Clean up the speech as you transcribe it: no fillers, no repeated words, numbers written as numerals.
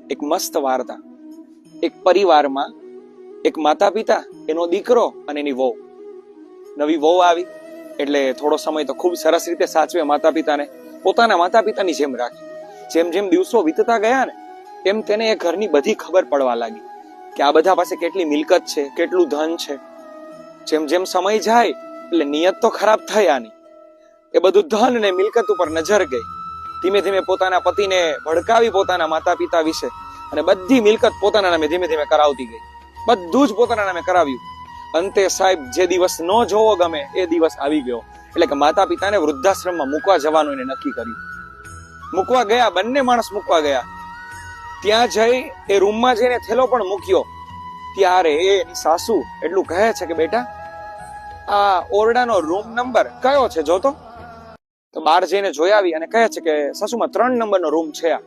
એક મસ્ત વાર્તા. એક પરિવારમાં એક માતા પિતા, એનો દીકરો અને એની વહુ. નવી વહુ આવી એટલે થોડો સમય તો ખૂબ સરસ રીતે સાચવે માતા પિતાને, પોતાના માતા પિતાની જેમ રાખે. જેમ જેમ દિવસો વીતતા ગયા ને તેમ તેને એ ઘરની બધી ખબર પડવા લાગી કે આ બધા પાસે કેટલી મિલકત છે, કેટલું ધન છે. જેમ જેમ સમય જાય એટલે નિયત તો ખરાબ થઈ આની. એ બધું ધન ને મિલકત ઉપર નજર ગઈ. ધીમે ધીમે પોતાના પતિને ભડકાવી પોતાના માતા પિતા વિશે, અને બધી મિલકત પોતાના નામે ધીમે ધીમે કરાવતી ગઈ. બધું જ પોતાના નામે કરાવ્યું. અંતે સાહેબ જે દિવસ ન જોવો ગમે એ દિવસ આવી ગયો. એટલે કે માતા પિતાને વૃદ્ધાશ્રમમાં મૂકવા જવાનું એને નક્કી કર્યું. મૂકવા ગયા, બંને માણસ મૂકવા ગયા. ત્યાં જઈ એ રૂમમાં જઈને થેલો પણ મૂક્યો. ત્યારે એની સાસુ એટલું કહે છે કે બેટા, આ ઓરડાનો રૂમ નંબર કયો છે જોતો. તો બહાર જઈને જોઈ આવી અને કહે છે કે સાસુમાં 3 નંબરનો રૂમ છે આ.